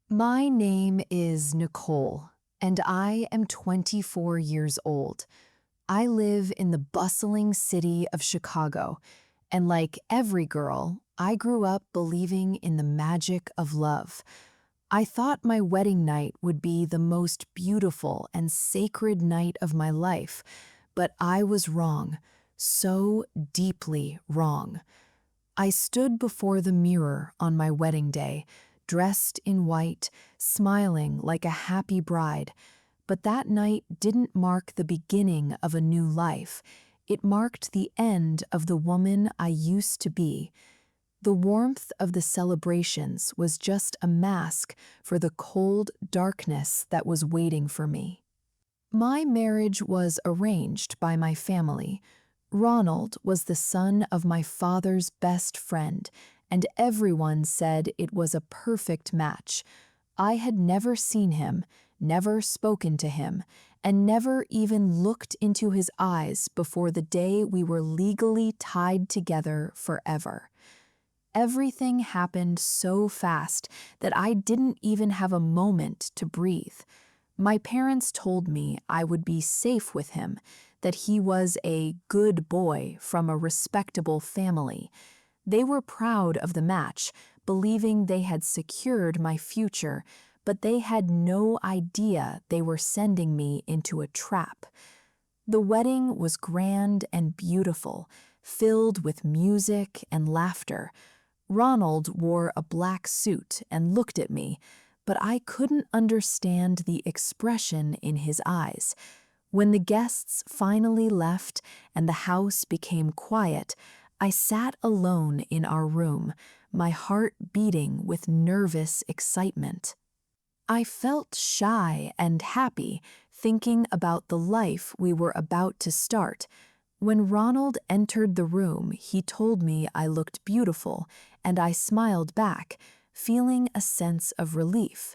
My name is Nicole, and I am 24 years old. I live in the bustling city of Chicago, and like every girl, I grew up believing in the magic of love. I thought my wedding night would be the most beautiful and sacred night of my life, but I was wrong, so deeply wrong. I stood before the mirror on my wedding day, dressed in white, smiling like a happy bride. But that night didn't mark the beginning of a new life. It marked the end of the woman I used to be. The warmth of the celebrations was just a mask for the cold darkness that was waiting for me. My marriage was arranged by my family. Ronald was the son of my father's best friend, and everyone said it was a perfect match. I had never seen him, never spoken to him, and never even looked into his eyes before the day we were legally tied together forever. Everything happened so fast that I didn't even have a moment to breathe. My parents told me I would be safe with him, that he was a good boy from a respectable family. They were proud of the match, believing they had secured my future, but they had no idea they were sending me into a trap. The wedding was grand and beautiful, filled with music and laughter. Ronald wore a black suit and looked at me, but I couldn't understand the expression in his eyes. When the guests finally left and the house became quiet, I sat alone in our room, my heart beating with nervous excitement. I felt shy and happy, thinking about the life we were about to start. When Ronald entered the room, he told me I looked beautiful, and I smiled back, feeling a sense of relief.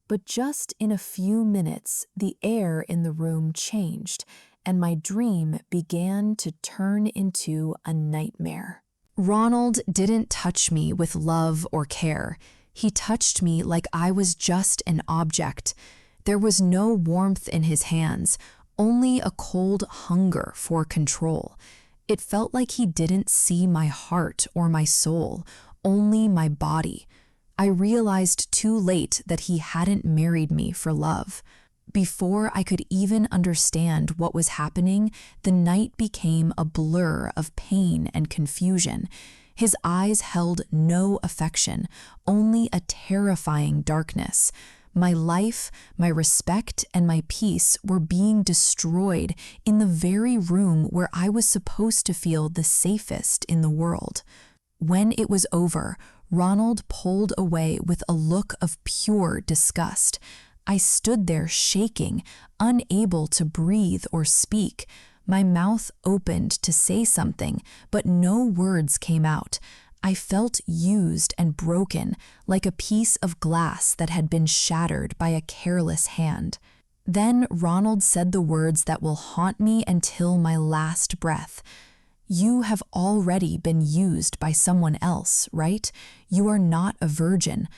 But just in a few minutes, the air in the room changed, and my dream began to turn into a nightmare. Ronald didn't touch me with love or care. He touched me like I was just an object. There was no warmth in his hands, only a cold hunger for control. It felt like he didn't see my heart or my soul, only my body. I realized too late that he hadn't married me for love. Before I could even understand what was happening, the night became a blur of pain and confusion. His eyes held no affection, only a terrifying darkness. My life, my respect, and my peace were being destroyed in the very room where I was supposed to feel the safest in the world. When it was over, Ronald pulled away with a look of pure disgust. I stood there shaking, unable to breathe or speak. My mouth opened to say something, but no words came out. I felt used and broken, like a piece of glass that had been shattered by a careless hand. Then Ronald said the words that will haunt me until my last breath. "You have already been used by someone else, right? You are not a virgin."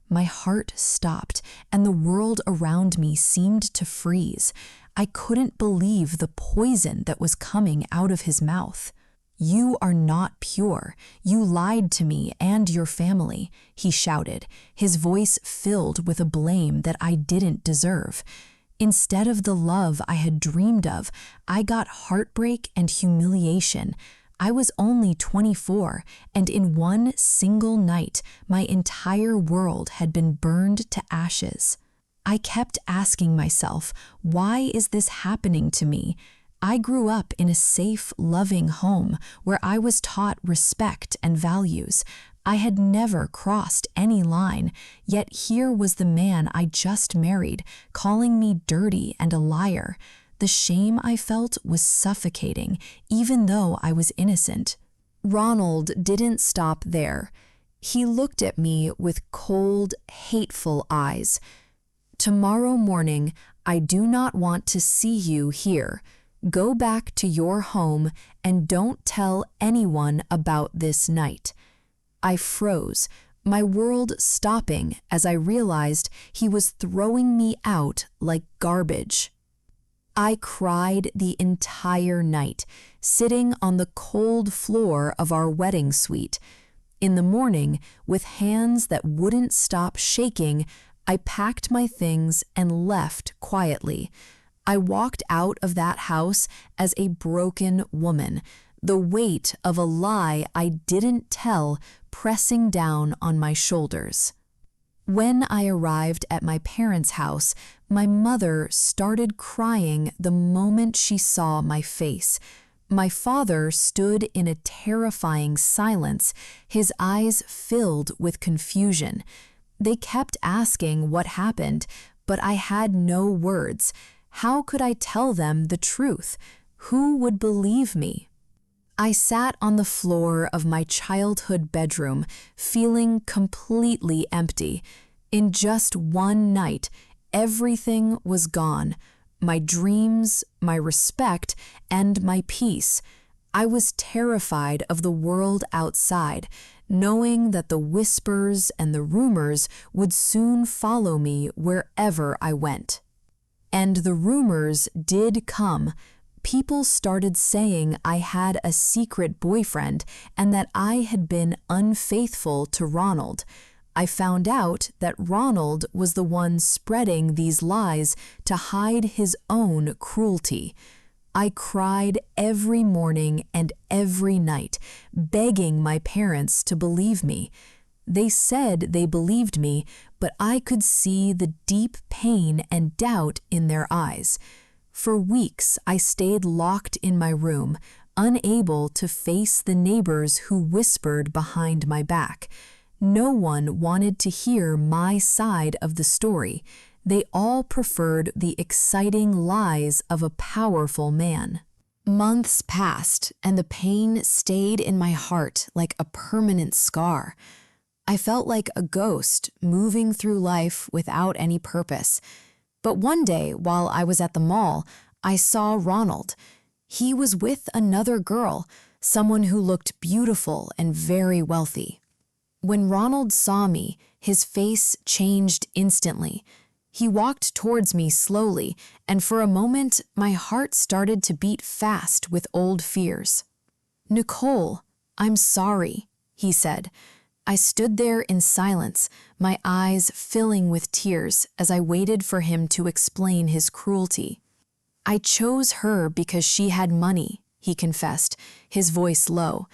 My heart stopped, and the world around me seemed to freeze. I couldn't believe the poison that was coming out of his mouth. "You are not pure. You lied to me and your family," he shouted, his voice filled with a blame that I didn't deserve. Instead of the love I had dreamed of, I got heartbreak and humiliation. I was only 24, and in one single night, my entire world had been burned to ashes. I kept asking myself, why is this happening to me? I grew up in a safe, loving home where I was taught respect and values. I had never crossed any line, yet here was the man I just married, calling me dirty and a liar. The shame I felt was suffocating, even though I was innocent. Ronald didn't stop there. He looked at me with cold, hateful eyes. "Tomorrow morning, I do not want to see you here. Go back to your home and don't tell anyone about this night." I froze, my world stopping as I realized he was throwing me out like garbage. I cried the entire night, sitting on the cold floor of our wedding suite. In the morning, with hands that wouldn't stop shaking, I packed my things and left quietly. I walked out of that house as a broken woman, the weight of a lie I didn't tell pressing down on my shoulders. When I arrived at my parents' house, my mother started crying the moment she saw my face. My father stood in a terrifying silence, his eyes filled with confusion. They kept asking what happened, but I had no words. How could I tell them the truth? Who would believe me? I sat on the floor of my childhood bedroom, feeling completely empty. In just one night, everything was gone. My dreams, my respect, and my peace. I was terrified of the world outside, knowing that the whispers and the rumors would soon follow me wherever I went. And the rumors did come. People started saying I had a secret boyfriend and that I had been unfaithful to Ronald. I found out that Ronald was the one spreading these lies to hide his own cruelty. I cried every morning and every night, begging my parents to believe me. They said they believed me, but I could see the deep pain and doubt in their eyes. For weeks, I stayed locked in my room, unable to face the neighbors who whispered behind my back. No one wanted to hear my side of the story. They all preferred the exciting lies of a powerful man. Months passed, and the pain stayed in my heart like a permanent scar. I felt like a ghost moving through life without any purpose. But one day, while I was at the mall, I saw Ronald. He was with another girl, someone who looked beautiful and very wealthy. When Ronald saw me, his face changed instantly. He walked towards me slowly, and for a moment, my heart started to beat fast with old fears. "Nicole, I'm sorry," he said. I stood there in silence, my eyes filling with tears as I waited for him to explain his cruelty. "I chose her because she had money," he confessed, his voice low.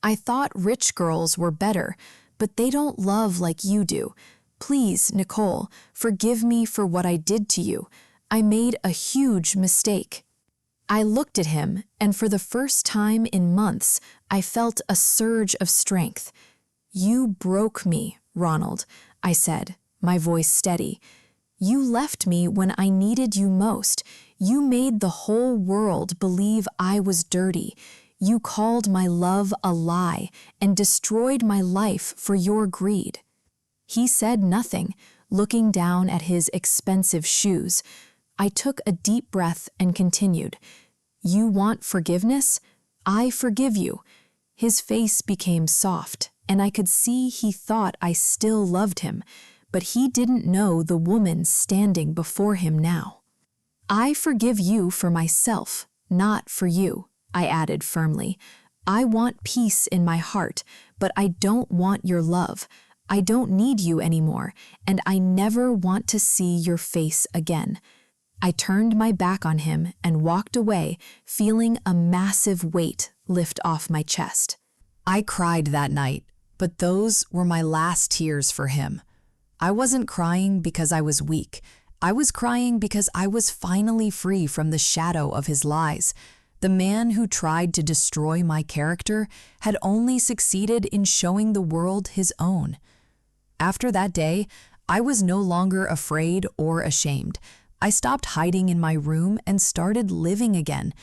"I thought rich girls were better, but they don't love like you do. Please, Nicole, forgive me for what I did to you. I made a huge mistake." I looked at him, and for the first time in months, I felt a surge of strength. "You broke me, Ronald," I said, my voice steady. "You left me when I needed you most. You made the whole world believe I was dirty. You called my love a lie and destroyed my life for your greed." He said nothing, looking down at his expensive shoes. I took a deep breath and continued. "You want forgiveness? I forgive you." His face became soft, and I could see he thought I still loved him, but he didn't know the woman standing before him now. "I forgive you for myself, not for you," I added firmly. "I want peace in my heart, but I don't want your love. I don't need you anymore, and I never want to see your face again." I turned my back on him and walked away, feeling a massive weight lift off my chest. I cried that night, but those were my last tears for him. I wasn't crying because I was weak. I was crying because I was finally free from the shadow of his lies. The man who tried to destroy my character had only succeeded in showing the world his own. After that day, I was no longer afraid or ashamed. I stopped hiding in my room and started living again.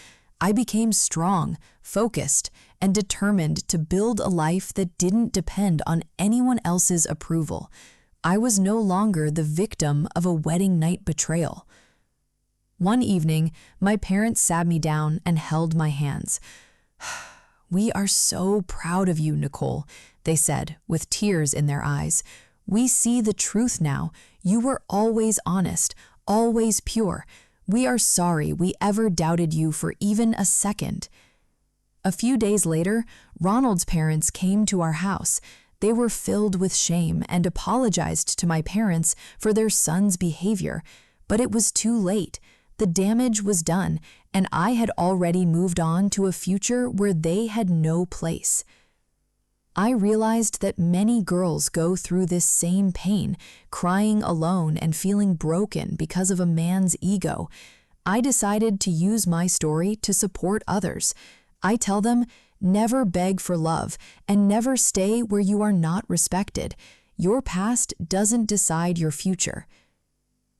I became strong, focused, and determined to build a life that didn't depend on anyone else's approval. I was no longer the victim of a wedding night betrayal. One evening, my parents sat me down and held my hands. "We are so proud of you, Nicole. they said, with tears in their eyes. "We see the truth now. You were always honest, always pure. We are sorry we ever doubted you for even a second." A few days later, Ronald's parents came to our house. They were filled with shame and apologized to my parents for their son's behavior. But it was too late. The damage was done, and I had already moved on to a future where they had no place. I realized that many girls go through this same pain, crying alone and feeling broken because of a man's ego. I decided to use my story to support others. I tell them, never beg for love and never stay where you are not respected. Your past doesn't decide your future.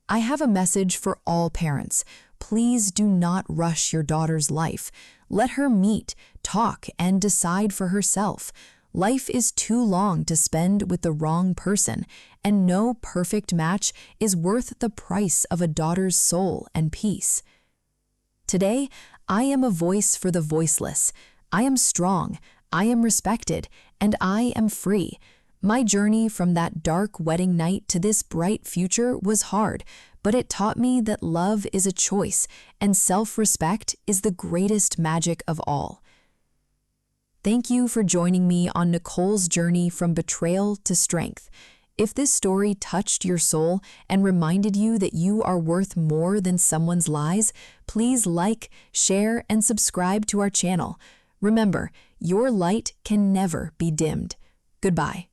I have a message for all parents. Please do not rush your daughter's life. Let her meet, talk, and decide for herself. Life is too long to spend with the wrong person, and no perfect match is worth the price of a daughter's soul and peace. Today, I am a voice for the voiceless. I am strong, I am respected, and I am free. My journey from that dark wedding night to this bright future was hard, but it taught me that love is a choice and self-respect is the greatest magic of all. Thank you for joining me on Nicole's journey from betrayal to strength. If this story touched your soul and reminded you that you are worth more than someone's lies, please like, share, and subscribe to our channel. Remember, your light can never be dimmed. Goodbye.